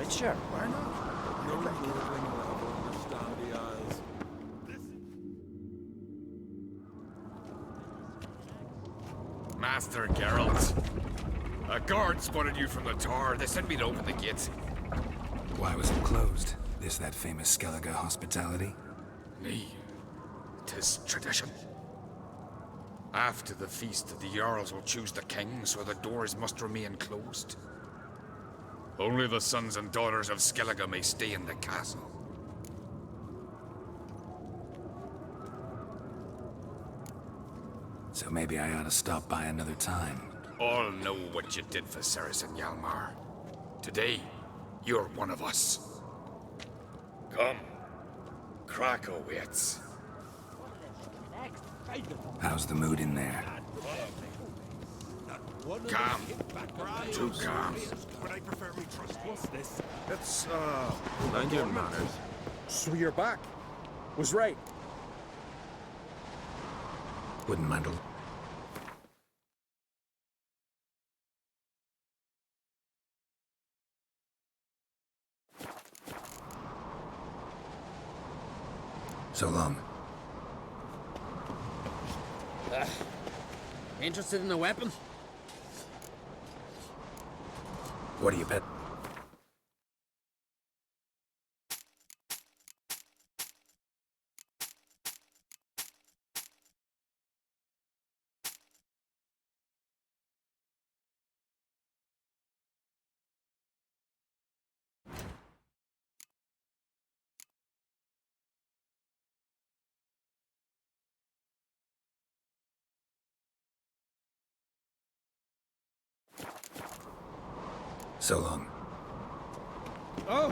Witcher. Why not? No Nordling will ever understand the Isles. Master Geralt. A guard spotted you from the tower. They sent me to open the gate. Why was it closed? Is that famous Skellige hospitality? Me. 'Tis tradition. After the feast, the Jarls will choose the king, so the doors must remain closed. Only the sons and daughters of Skellige may stay in the castle. So maybe I ought to stop by another time. All know what you did for Ceres and Hjalmar. Today, you're one of us. Come. Krakow waits. How's the mood in there? Calm. Too calm. But I prefer we trust this. It's, Mind your manners. so you're back. Was right. Wouldn't mind a... So long. Interested in a weapon? What do you bet? So long. Oh!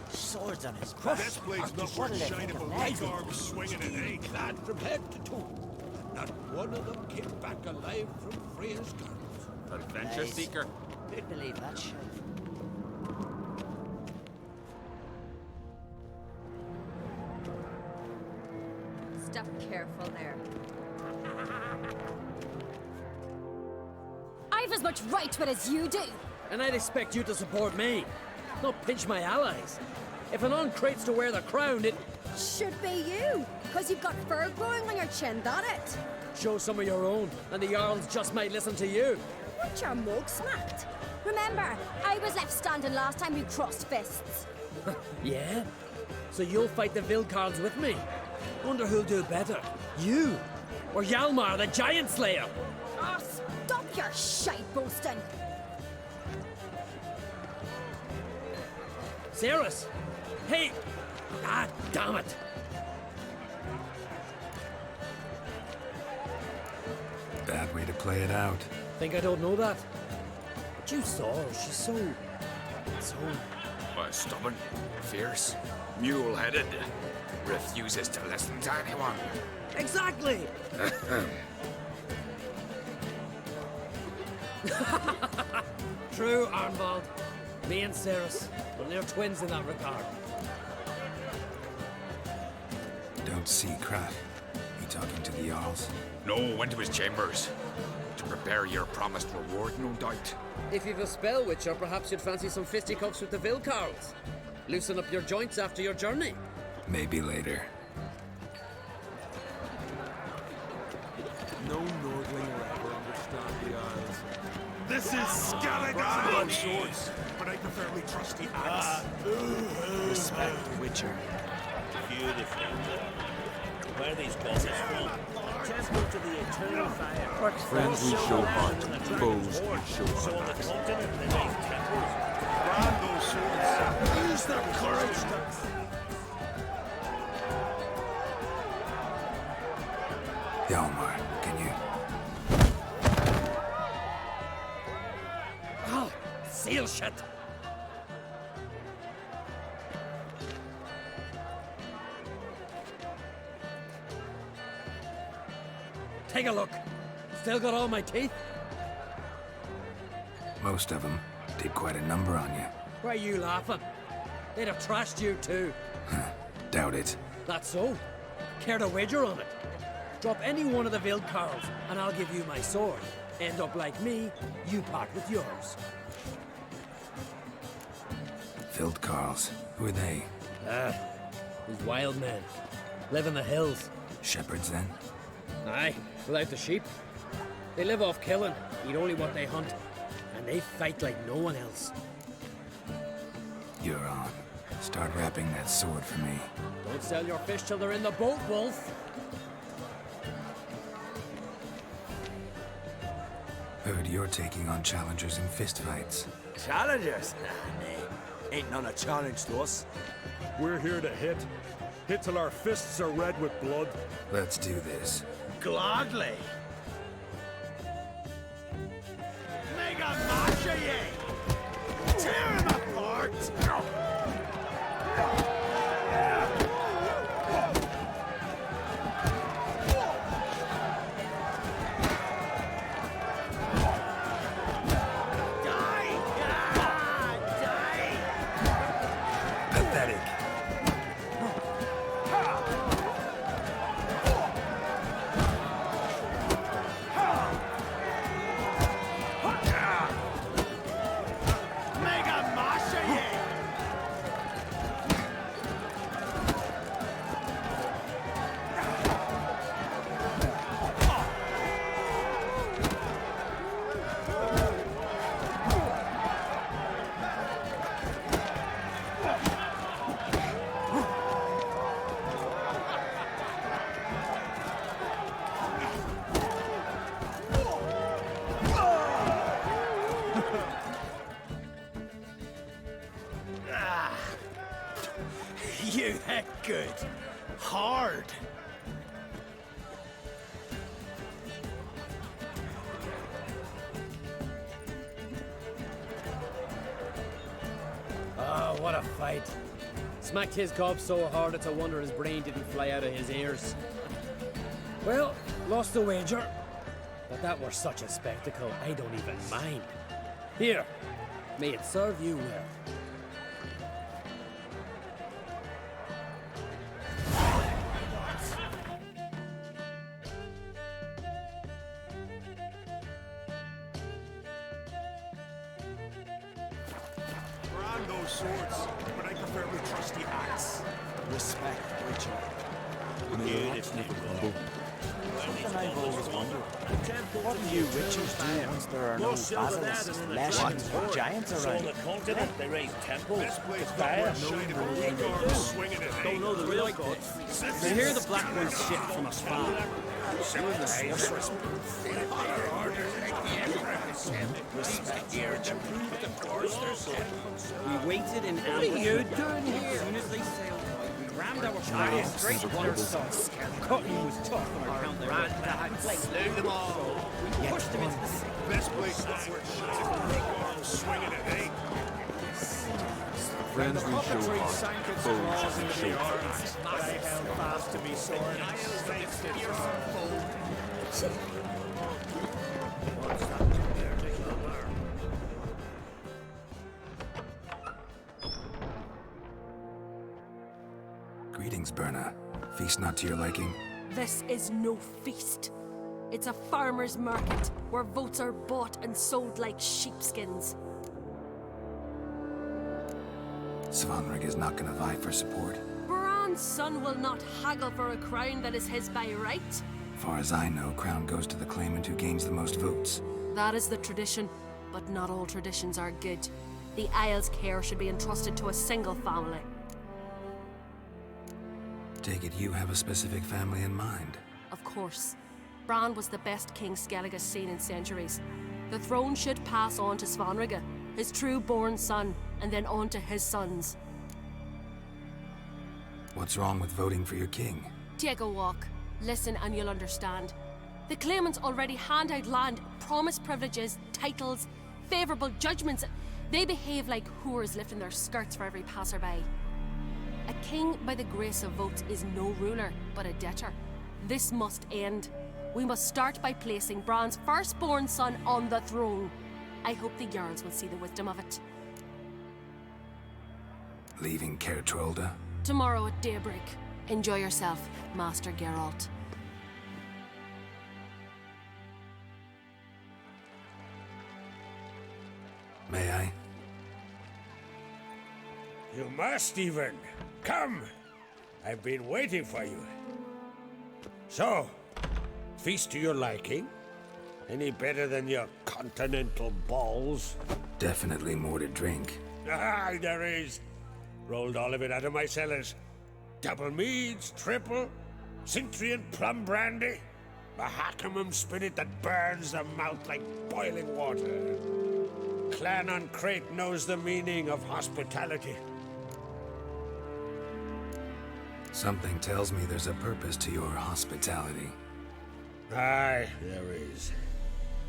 Swords on his crust. This blade's not worth shining, but like arms swinging an egg. Clad from head to toe. Not one of them came back alive from Freya's gardens. Adventure Nice. seeker. Could believe that shit. Step careful there. I've as much right to it as you do. And I'd expect you to support me, not pinch my allies. If an uncrate's to wear the crown, it... Should be you, because you've got fur growing on your chin, that it? Show some of your own, and the Jarls just might listen to you. Want your mug smacked? Remember, I was left standing last time we crossed fists. Yeah? So you'll fight the Vilcards with me? Wonder who'll do better, you or Hjalmar, the Giant Slayer? Oh, stop your shite boasting. Ceres? Hey! Ah, damn it! Bad way to play it out. Think I don't know that? But you saw her, she's so... Stubborn, fierce, mule-headed. Refuses to listen to anyone. Exactly! True, Arnvald. Me and Ceres, well, they're twins in that regard. Don't see Krat. You talking to the Jarls? No, went to his chambers. To prepare your promised reward, no doubt. If you've a spell witcher, perhaps you'd fancy some fisticuffs with the Vilcards. Loosen up your joints after your journey. Maybe later. No Nordling will ever understand the Isles. This is Skellige! Blood swords, but I prefer we trust the axe. Respect, Witcher. Beautiful. Where are these gods from? Temple to the eternal fire. Friends we show heart, foes we show So on the axe. continent, they make temples. Brand those swords! Use their courage! Hjalmar, can you... Oh, seal shit! Take a look. Still got all my teeth? Most of them did quite a number on you. Why are you laughing? They'd have trashed you too. Doubt it. That's so. Care to wager on it? Drop any one of the Vilcarls, and I'll give you my sword. End up like me, you part with yours. Field Carls. Who are they? These wild men. Live in the hills. Shepherds, then? Aye, without the sheep. They live off killing, eat only what they hunt, and they fight like no one else. You're on. Start wrapping that sword for me. Don't sell your fish till they're in the boat, Wolf. Heard you're taking on challengers in fistfights. Challengers? Nah, nay. Ain't none a challenge to us. We're here to hit. Hit till our fists are red with blood. Let's do this. Gladly. Mega Masha ye! Tear him apart! Pathetic. Mega Masha ye! You that good. Hard. Oh, what a fight. Smacked his cob so hard it's a wonder his brain didn't fly out of his ears. Well, lost the wager. But that were such a spectacle, I don't even mind. Here, may it serve you well. Brand those swords, but I prefer my trusty axe. Respect Witcher. Beautifully done. Something I've always wondered. What do you witchers do once there are no basilisks, lashings, or giants On around? the continent, they raise temples. Best place It's for fire. shiny bodyguard swinging at Don't know the real gods. They hear the black ones shit from afar. We waited in ambush. What are you doing here? As soon as they sailed, we rammed our chariots straight into their sons. Cotton was tough on account they ran that place. Slew them all. We pushed them into the sea. Best place for shiny bodyguard swinging at eight. Friends we show heart, foes we show fast. But I held fast to me sword. Greetings, Berna. Feast not to your liking? This is no feast. It's a farmer's market where votes are bought and sold like sheepskins. Svanrig is not gonna vie for support. Bran's son will not haggle for a crown that is his by right. Far as I know, crown goes to the claimant who gains the most votes. That is the tradition, but not all traditions are good. The Isle's care should be entrusted to a single family. Take it you have a specific family in mind. Of course. Bran was the best king Skellige's seen in centuries. The throne should pass on to Svanrige, his true-born son, and then on to his sons. What's wrong with voting for your king? Take a walk. Listen and you'll understand. The claimants already hand out land, promise privileges, titles, favourable judgments. They behave like whores lifting their skirts for every passerby. A king by the grace of votes is no ruler, but a debtor. This must end. We must start by placing Bran's firstborn son on the throne. I hope the Jarls will see the wisdom of it. Leaving Caer Trolda? Tomorrow at daybreak. Enjoy yourself, Master Geralt. may I? You must, Stephen. Come! I've been waiting for you. So, feast to your liking? Any better than your continental balls? Definitely more to drink. Ah, there is. Rolled all of it out of my cellars. Double meads, triple, Cintrian plum brandy, a Hackamum spirit that burns the mouth like boiling water. Clan on Crate knows the meaning of hospitality. Something tells me there's a purpose to your hospitality. Aye, there is.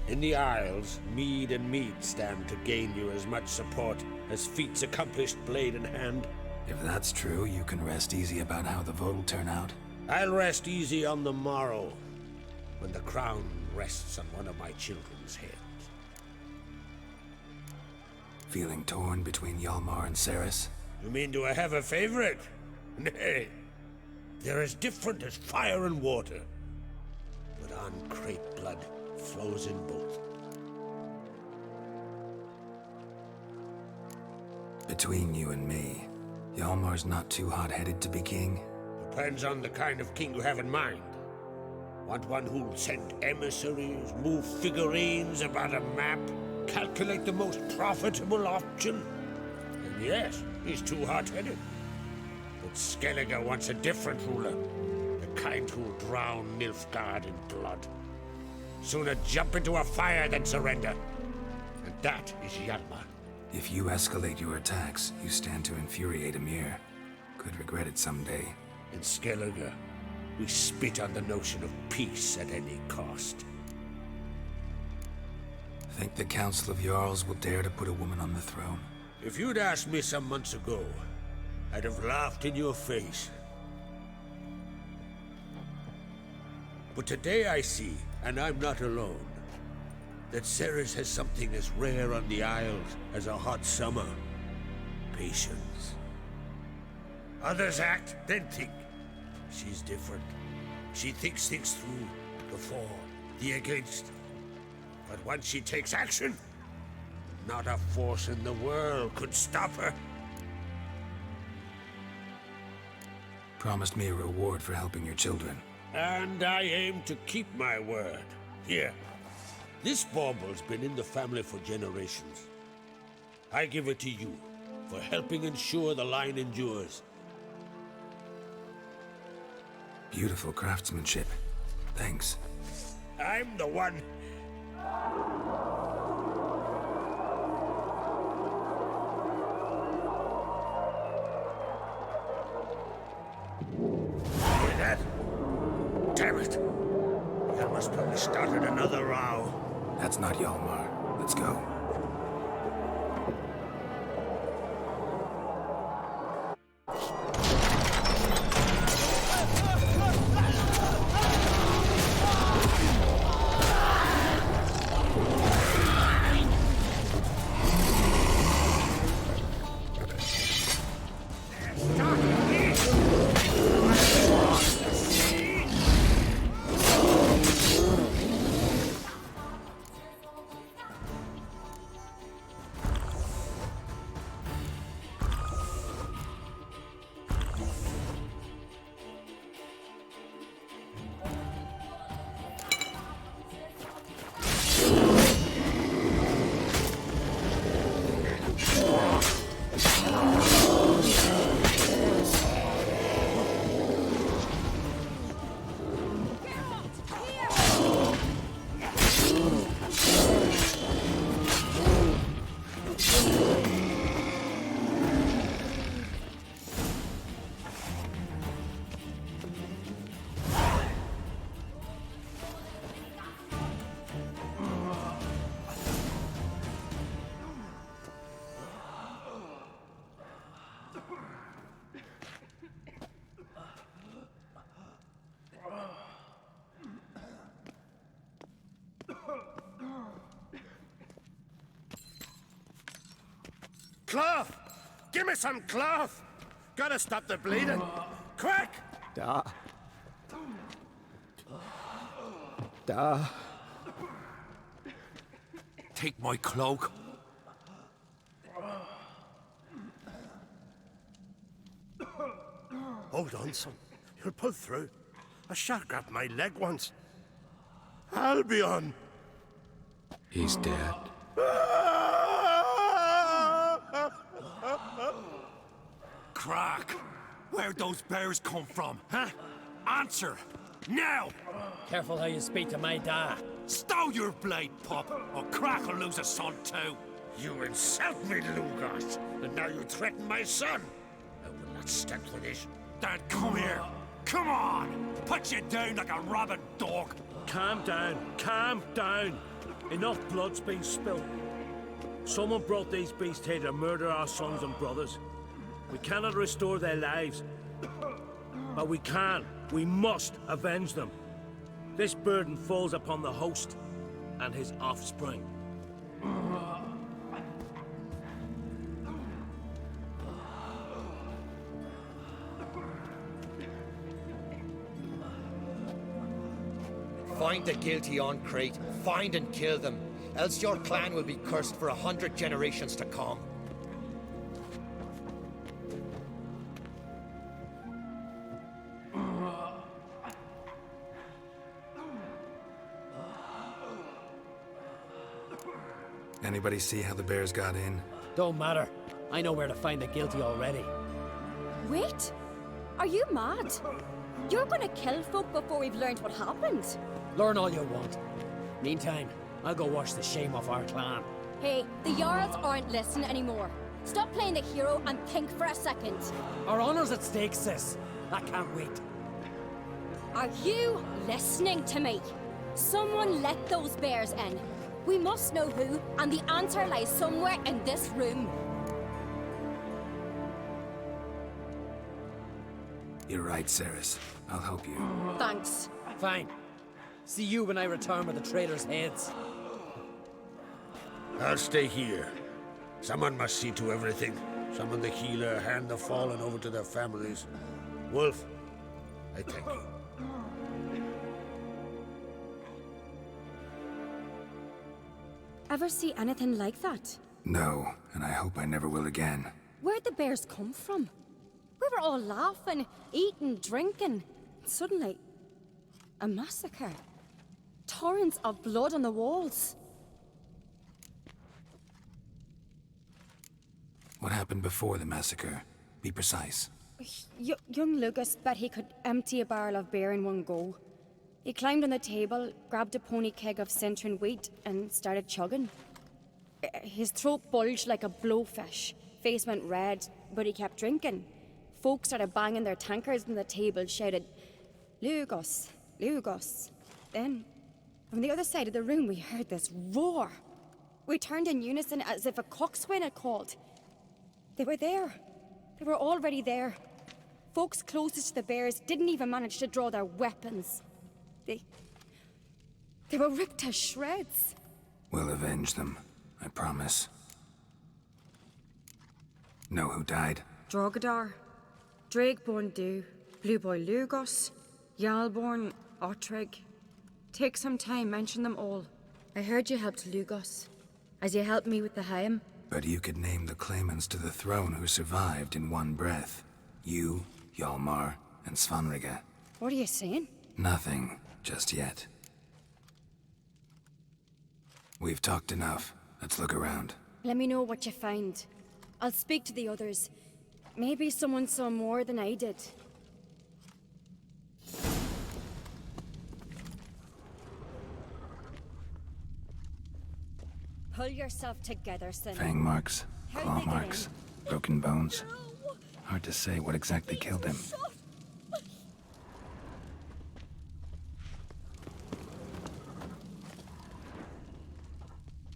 In the Isles, mead and meat stand to gain you as much support as feats accomplished blade in hand. If that's true, you can rest easy about how the vote will turn out. I'll rest easy on the morrow, when the crown rests on one of my children's heads. Feeling torn between Hjalmar and Ceres? You mean do I have a favorite? Nay. They're as different as fire and water. But on Crate blood flows in both. Between you and me, Hjalmar's not too hot-headed to be king? Depends on the kind of king you have in mind. Want one who'll send emissaries, move figurines about a map, calculate the most profitable option? And yes, he's too hot-headed. But Skellige wants a different ruler. The kind who'll drown Nilfgaard in blood. Sooner jump into a fire than surrender. And that is Hjalmar. If you escalate your attacks, you stand to infuriate Emir. Could regret it someday. In Skellige, we spit on the notion of peace at any cost. Think the Council of Jarls will dare to put a woman on the throne? If you'd asked me some months ago, I'd have laughed in your face. But today I see, and I'm not alone, that Ceres has something as rare on the Isles as a hot summer. Patience. Others act, then think. She's different. She thinks things through, the for, the against. But once she takes action, not a force in the world could stop her. Promised me a reward for helping your children. And I aim to keep my word. Here. This bauble's been in the family for generations. I give it to you for helping ensure the line endures. Beautiful craftsmanship. Thanks. I'm the one. Hear that? Damn it! Hjalmar's probably started another row. That's not Hjalmar. Let's go. Cloth! Give me some cloth! Gotta stop the bleeding! Quick! Take my cloak. Hold on, son. You'll pull through. A shark grabbed my leg once. Albion! He's dead. Crack! Where'd those bears come from, huh? Answer! Now! Careful how you speak to my dad. Stow your blade, pup, or Crack will lose a son too. You insult me, Lugos, and now you threaten my son. I will not stand for this. Dad, come here. Come on! Put you down like a rabid dog. Calm down. Calm down. Enough blood's been spilled. Someone brought these beasts here to murder our sons and brothers. We cannot restore their lives. But we can. We must avenge them. This burden falls upon the host and his offspring. Find the guilty on Crate. Find and kill them. Else your clan will be cursed for 100 generations to come. Anybody see how the bears got in? Don't matter. I know where to find the guilty already. Wait! Are you mad? You're gonna kill folk before we've learned what happened. Learn all you want. Meantime, I'll go wash the shame off our clan. Hey, the Jarls aren't listening anymore. Stop playing the hero and think for a second. Our honor's at stake, sis. I can't wait. Are you listening to me? Someone let those bears in. We must know who, and the answer lies somewhere in this room. You're right, Ceres. I'll help you. Thanks. Fine. See you when I return with the traitors' heads. I'll stay here. Someone must see to everything. Summon the healer, hand the fallen over to their families. Wolf, I thank you. Ever see anything like that? No, and I hope I never will again. Where'd the bears come from? We were all laughing, eating, drinking. Suddenly, a massacre. Torrents of blood on the walls. What happened before the massacre? Be precise. Young Lucas bet he could empty a barrel of beer in one go. He climbed on the table, grabbed a pony keg of Centron wheat, and started chugging. His throat bulged like a blowfish. Face went red, but he kept drinking. Folks started banging their tankards on the table, shouted, "Lugos, Lugos." Then, from the other side of the room, we heard this roar. We turned in unison as if a coxswain had called. They were there. They were already there. Folks closest to the bears didn't even manage to draw their weapons. They were ripped to shreds. We'll avenge them, I promise. Know who died? Drogadar, Drakeborn Du, Blue Boy Lugos, Yalborn, Ottrig. Take some time, mention them all. I heard you helped Lugos, as you helped me with the Haim. But you could name the claimants to the throne who survived in one breath. You, Hjalmar, and Svanrige. What are you saying? Nothing, just yet. We've talked enough. Let's look around. Let me know what you find. I'll speak to the others. Maybe someone saw more than I did. Pull yourself together, son. Fang marks, How'd claw they get marks, in? broken bones. Hard to say what exactly killed him.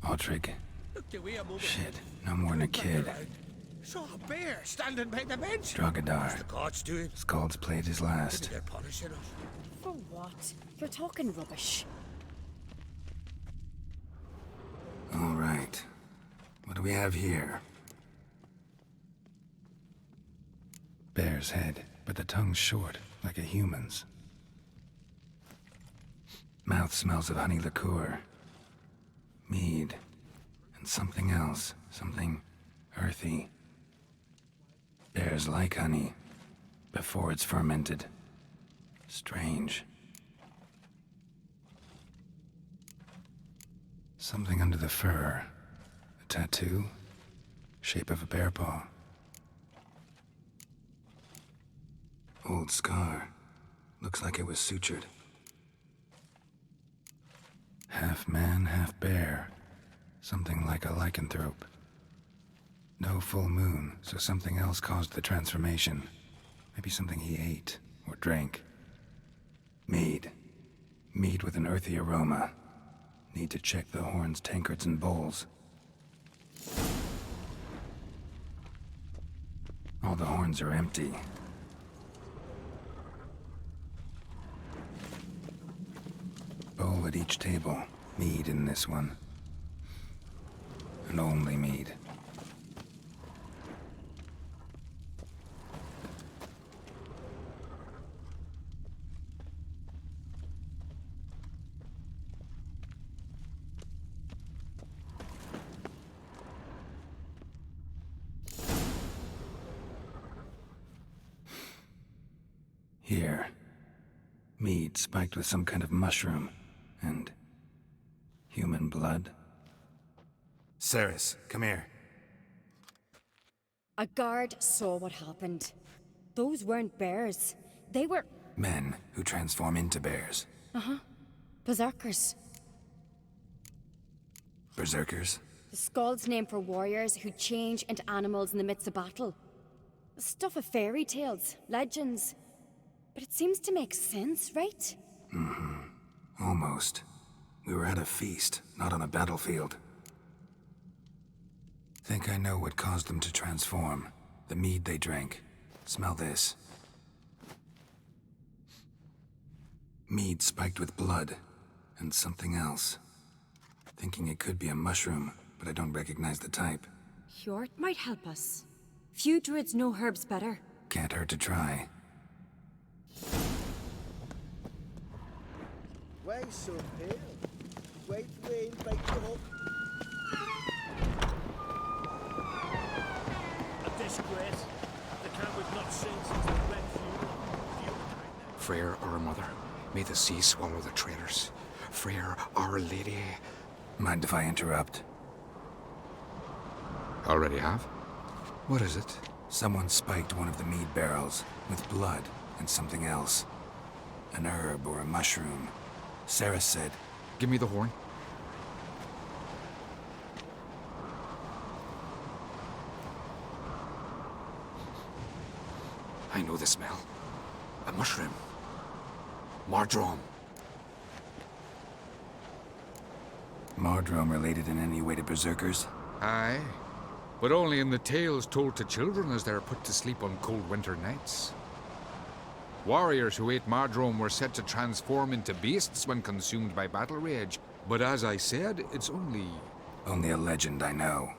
Ottrig. Shit, no more than a kid. Saw a bear standing by the bench. Drogadar. The gods doing? Scald's played his last. Maybe they're punishing us. For what? You're talking rubbish. All right. What do we have here? Bear's head, but the tongue's short, like a human's. Mouth smells of honey liqueur. Mead. And something else. Something earthy. Bears like honey. before it's fermented. Strange. Something under the fur. A tattoo? Shape of a bear paw. Old scar. Looks like it was sutured. Half man, half bear. Something like a lycanthrope. No full moon, so something else caused the transformation. Maybe something he ate or drank. Mead. Mead with an earthy aroma. Need to check the horns, tankards, and bowls. All the horns are empty. Bowl at each table. Mead in this one. And only mead. Here. Mead spiked with some kind of mushroom. And human blood. Ceres, come here. A guard saw what happened. Those weren't bears. They were... Men who transform into bears. Uh-huh. Berserkers. Berserkers? The Skald's name for warriors who change into animals in the midst of battle. Stuff of fairy tales, legends. But it seems to make sense, right? Mm-hmm. Almost. We were at a feast, not on a battlefield. Think I know what caused them to transform. The mead they drank. Smell this. Mead spiked with blood. And something else. Thinking it could be a mushroom, but I don't recognize the type. Hjort might help us. Few druids know herbs better. Can't hurt to try. Why so pale? White rain bite the hook. A disgrace. The camp we've not seen since the Red Funeral. Freyr, our mother, may the sea swallow the traitors. Freyr, our lady. Mind if I interrupt? Already have? What is it? Someone spiked one of the mead barrels with blood and something else. An herb or a mushroom. Sarah said... Give me the horn. I know the smell. A mushroom. Mardrome. Mardrome related in any way to berserkers? Aye. But only in the tales told to children as they're put to sleep on cold winter nights. Warriors who ate Mardrome were said to transform into beasts when consumed by battle rage. But as I said, it's only... Only a legend, I know.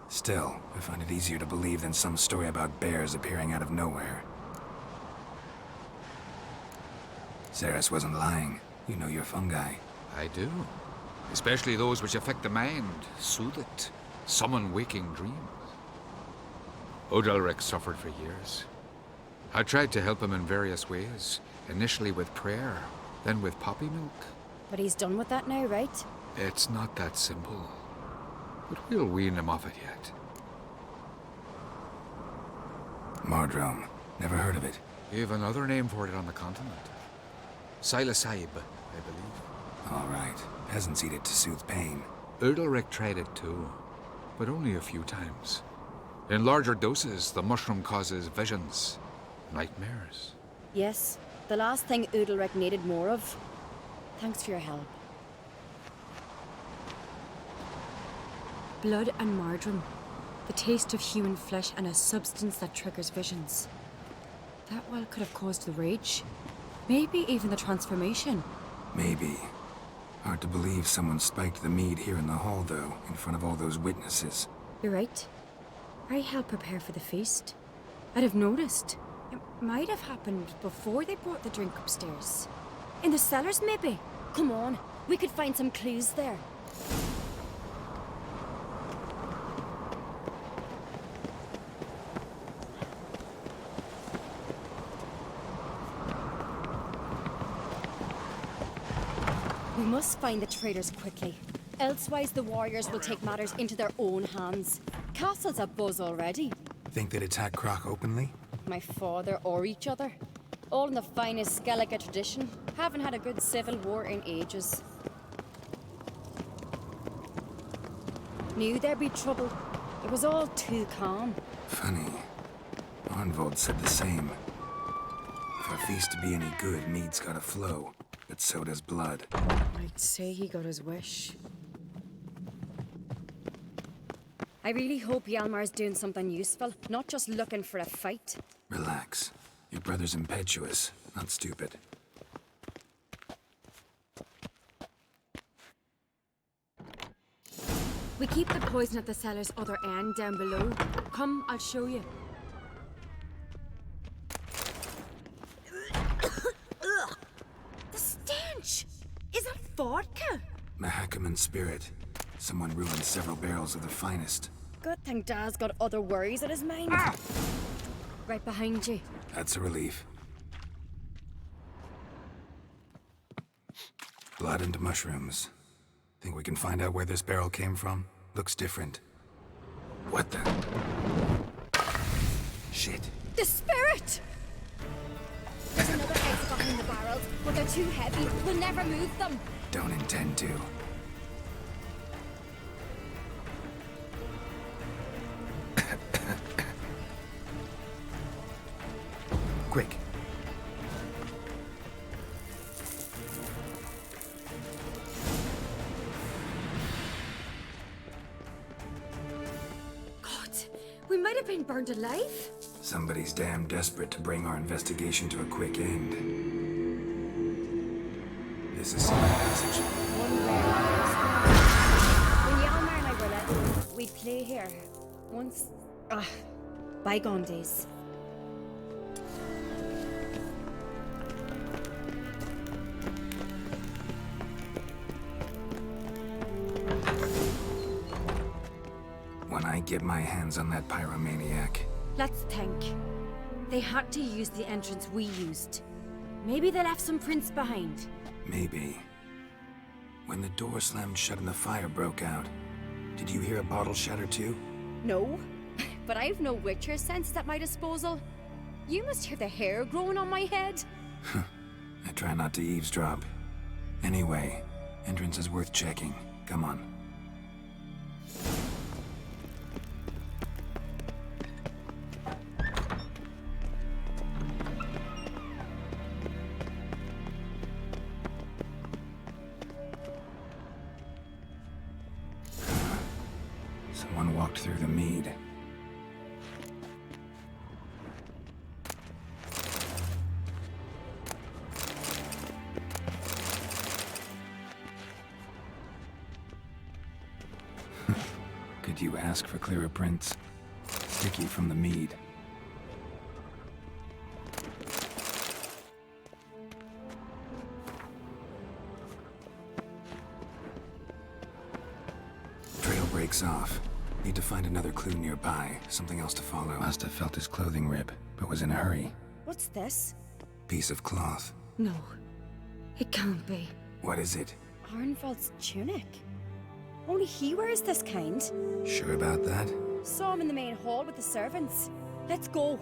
Still, I find it easier to believe than some story about bears appearing out of nowhere. Ceres wasn't lying. You know your fungi. I do. Especially those which affect the mind, soothe it, summon waking dreams. Odalric suffered for years. I tried to help him in various ways, initially with prayer, then with poppy milk. But he's done with that now, right? It's not that simple. But we'll wean him off it yet. Mardrome. Never heard of it. You have another name for it on the continent. Silasaib, I believe. All right. Peasants eat it to soothe pain. Odalric tried it too, but only a few times. In larger doses, the mushroom causes visions, nightmares. Yes, the last thing Udalric needed more of. Thanks for your help. Blood and Mardrome. The taste of human flesh and a substance that triggers visions. That well could have caused the rage. Maybe even the transformation. Maybe. Hard to believe someone spiked the mead here in the hall, though, in front of all those witnesses. You're right. I helped prepare for the feast. I'd have noticed. It might have happened before they brought the drink upstairs. In the cellars, maybe? Come on, we could find some clues there. must find the traitors quickly. Elsewise, the warriors will take matters into their own hands. Castle's abuzz already. Think they'd attack Croc openly? My father or each other. All in the finest Skellige tradition. Haven't had a good civil war in ages. Knew there'd be trouble. It was all too calm. Funny. Arnvold said the same. For a feast to be any good, mead's gotta flow. But so does blood. I'd say he got his wish. I really hope Hjalmar's doing something useful, not just looking for a fight. Relax. Your brother's impetuous, not stupid. We keep the poison at the cellar's other end, down below. Come, I'll show you. The stench! Is that vodka? Mahakaman spirit. Someone ruined several barrels of the finest. Good thing Dad's got other worries in his mind. Right behind you. That's a relief. Blood and mushrooms. Think we can find out where this barrel came from? Looks different. What the? Shit. The spirit! There's another exit behind the barrels, but they're too heavy. We'll never move them. Don't intend to. Quick. God, we might have been burned alive. Somebody's damn desperate to bring our investigation to a quick end. This is some passage. When Hjalmar and I were little, we'd play here. Once... bygone days. When I get my hands on that pyromaniac. Let's think. They had to use the entrance we used. Maybe they left some prints behind. Maybe. When the door slammed shut and the fire broke out, did you hear a bottle shatter too? No, but I've no witcher sense at my disposal. You must hear the hair growing on my head. I try not to eavesdrop. Anyway, entrance is worth checking. Come on. Someone walked through the mead. Could you ask for clearer prints? Sticky from the mead. Trail breaks off. Need to find another clue nearby. Something else to follow. Must have felt his clothing rip, but was in a hurry. What's this? Piece of cloth. No, it can't be. What is it? Arnvald's tunic. Only he wears this kind. Sure about that? Saw him in the main hall with the servants. Let's go.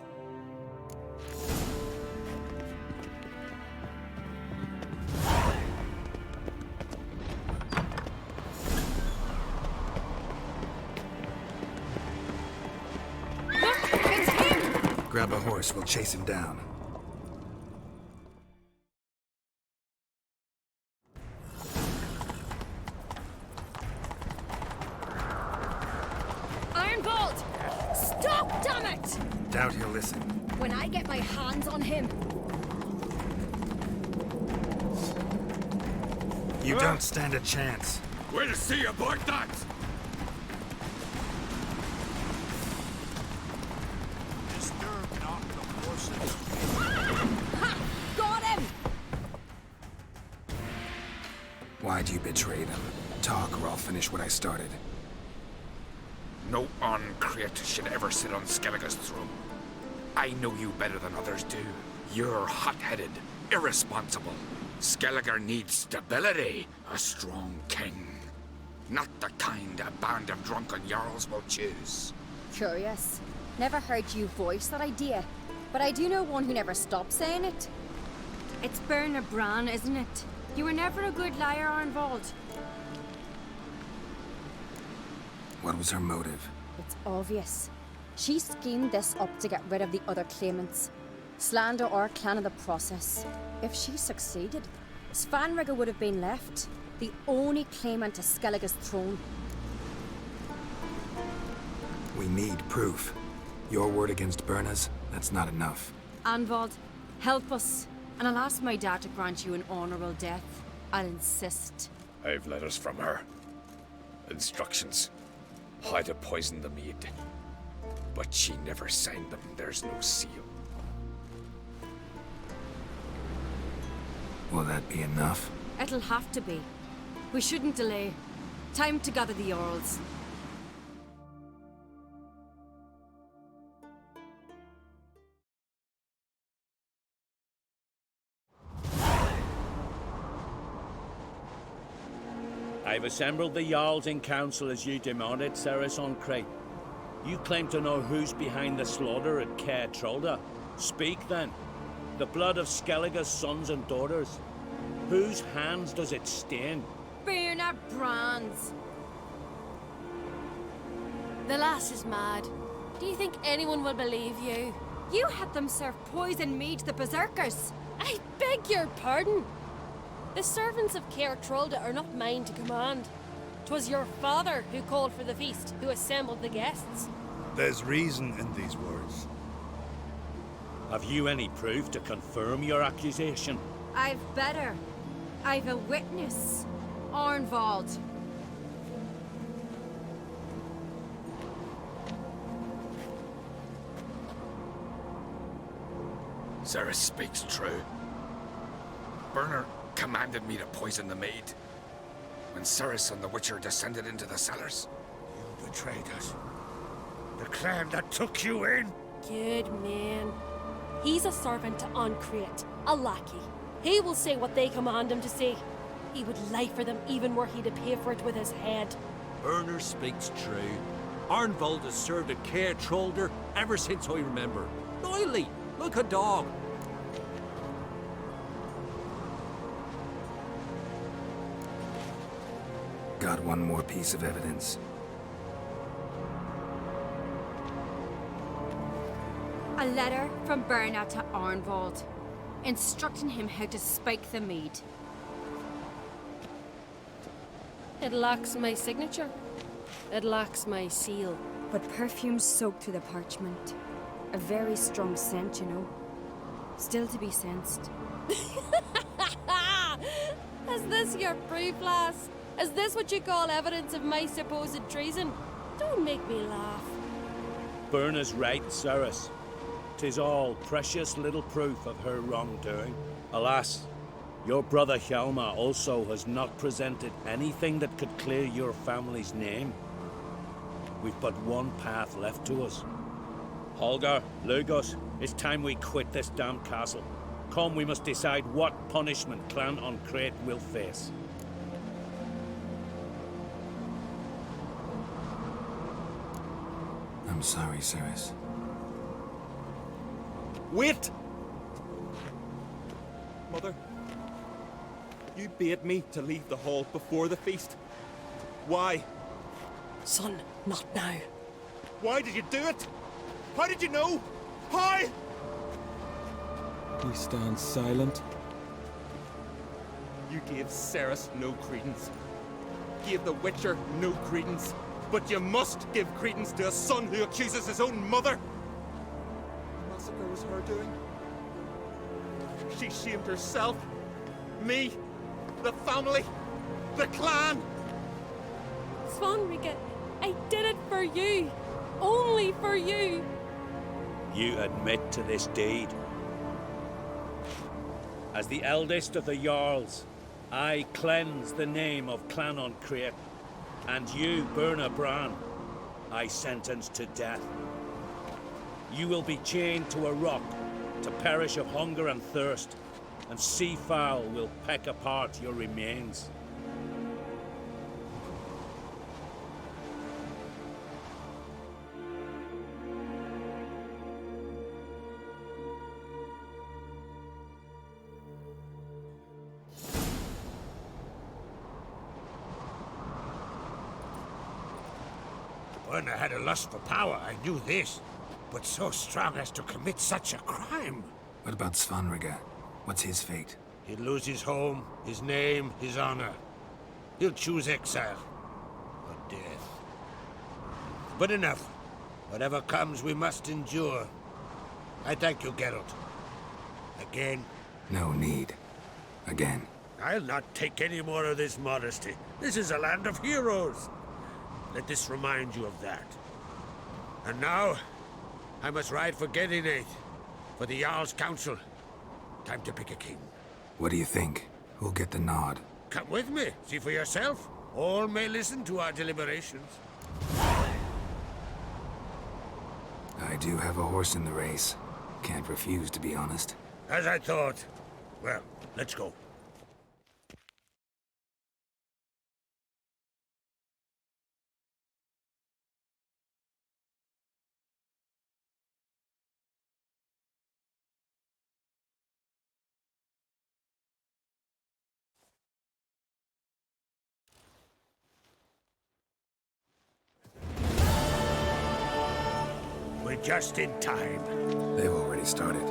Look, it's him! Grab a horse, we'll chase him down. Arnvald! Stop, damn it! Doubt he'll listen. When I get my hands on him. You don't stand a chance. We'll see about that! Disturb not the horses. Ha! Got him! Why'd you betray them? Talk or I'll finish what I started. No uncreate should ever sit on Skellige's throne. I know you better than others do. You're hot-headed, irresponsible, Skelliger needs stability, a strong king. Not the kind a band of drunken jarls will choose. Curious. Never heard you voice that idea, but I do know one who never stops saying it. It's Berna Bran, isn't it? You were never a good liar, Arnvald. What was her motive? It's obvious. She schemed this up to get rid of the other claimants. Slander our clan in the process. If she succeeded, Svanrigger would have been left, the only claimant to Skellige's throne. We need proof. Your word against Berna's, that's not enough. Arnvald, help us, and I'll ask my dad to grant you an honourable death. I'll insist. I've letters from her. Instructions. How to poison the mead. But she never signed them. There's no seal. Will that be enough? It'll have to be. We shouldn't delay. Time to gather the Jarls. I've assembled the Jarls in council as you demanded, Ceres on Crate. You claim to know who's behind the slaughter at Caer Trolda. Speak then. The blood of Skellige's sons and daughters. Whose hands does it stain? Berna Bran's. The lass is mad. Do you think anyone will believe you? You had them serve poison mead to the berserkers. I beg your pardon. The servants of Caer Trolda are not mine to command. 'Twas your father who called for the feast, who assembled the guests. There's reason in these words. Have you any proof to confirm your accusation? I've better. I've a witness. Arnvald. Ceres speaks true. Berner commanded me to poison the maid. When Ceres and the Witcher descended into the cellars. You betrayed us. The clan that took you in. Good man. He's a servant to Ancrate, a lackey. He will say what they command him to say. He would lie for them even were he to pay for it with his head. Berner speaks true. Arnvald has served at Caer Trolder ever since I remember. Loyally, like a dog. Got one more piece of evidence. A letter from Berna to Arnvald, instructing him how to spike the mead. It lacks my signature. It lacks my seal. But perfume soaked through the parchment. A very strong scent, you know. Still to be sensed. Is this your proof, lass? Is this what you call evidence of my supposed treason? Don't make me laugh. Berna's right, Ceres. 'Tis all precious little proof of her wrongdoing. Alas, your brother Hjalmar also has not presented anything that could clear your family's name. We've but one path left to us. Holger, Lugos, it's time we quit this damned castle. Come, we must decide what punishment Clan Ancrate will face. I'm sorry, Ceres. Wait! Mother, you bade me to leave the hall before the feast. Why? Son, not now. Why did you do it? How did you know? How? He stands silent. You gave Ceres no credence. Gave the Witcher no credence. But you must give credence to a son who accuses his own mother. The massacre was her doing. She shamed herself, me, the family, the clan. Svanrige, I did it for you. Only for you. You admit to this deed. As the eldest of the Jarls, I cleanse the name of Clan Ancrate, and you, Berna Bran, I sentence to death. You will be chained to a rock to perish of hunger and thirst, and seafowl will peck apart your remains. When I had a lust for power, I knew this. But so strong as to commit such a crime. What about Svanrige? What's his fate? He'll lose his home, his name, his honor. He'll choose exile. Or death. But enough. Whatever comes, we must endure. I thank you, Geralt. Again. No need. Again. I'll not take any more of this modesty. This is a land of heroes. Let this remind you of that. And now, I must ride for Gedinath, for the Jarl's Council. Time to pick a king. What do you think? Who'll get the nod? Come with me, see for yourself. All may listen to our deliberations. I do have a horse in the race. Can't refuse, to be honest. As I thought. Well, let's go. We're just in time. They've already started.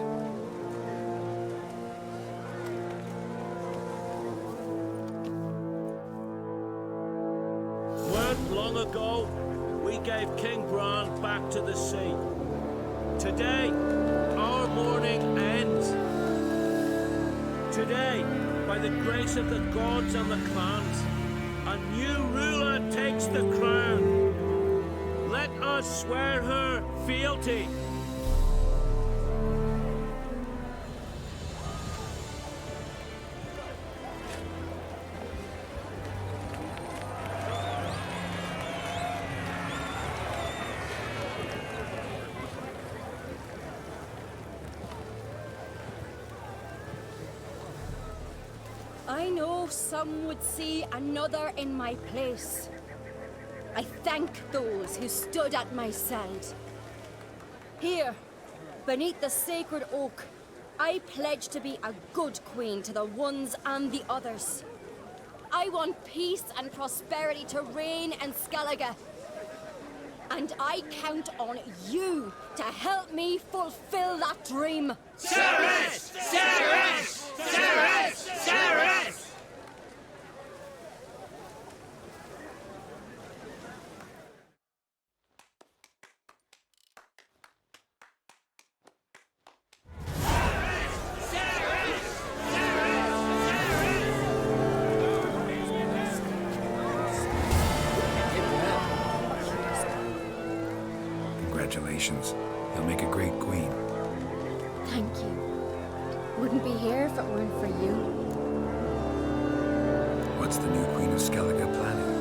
Weren't long ago, we gave King Bran back to the sea. Today, our mourning ends. Today, by the grace of the gods and the clans, a new ruler takes the crown. Let us swear her fealty. I know some would see another in my place. I thank those who stood at my side. Here, beneath the sacred oak, I pledge to be a good queen to the ones and the others. I want peace and prosperity to reign in Skellige. And I count on you to help me fulfill that dream. Cerys! Cerys! Cerys! Cerys! Congratulations. You'll make a great queen. Thank you. Wouldn't be here if it weren't for you. What's the new Queen of Skellige planning?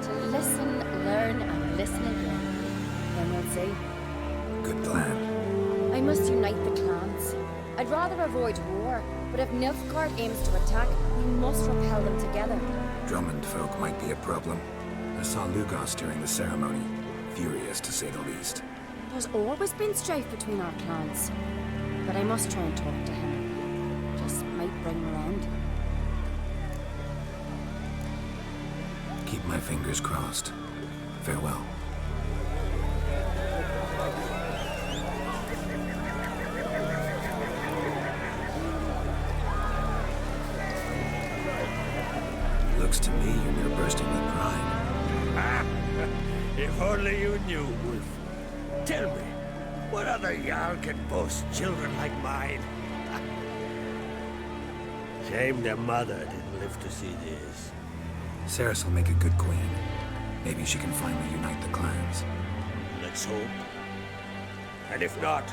To listen, learn, and listen again. Then we'll see. Good plan. I must unite the clans. I'd rather avoid war, but if Nilfgaard aims to attack, we must repel them together. Drummond folk might be a problem. I saw Lugos during the ceremony. Furious, to say the least. There's always been strife between our clans. But I must try and talk to him. Just might bring him around. Keep my fingers crossed. Farewell. Looks to me you're near bursting with pride. If only you knew, Wolf. Tell me, what other Jarl can boast children like mine? Shame their mother didn't live to see this. Cerys will make a good queen. Maybe she can finally unite the clans. Let's hope. And if not,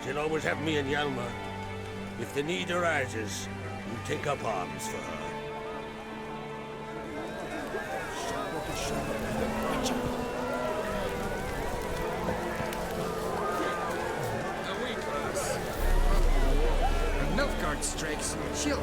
she'll always have me and Hjalmar. If the need arises, we'll take up arms for her. strikes, she'll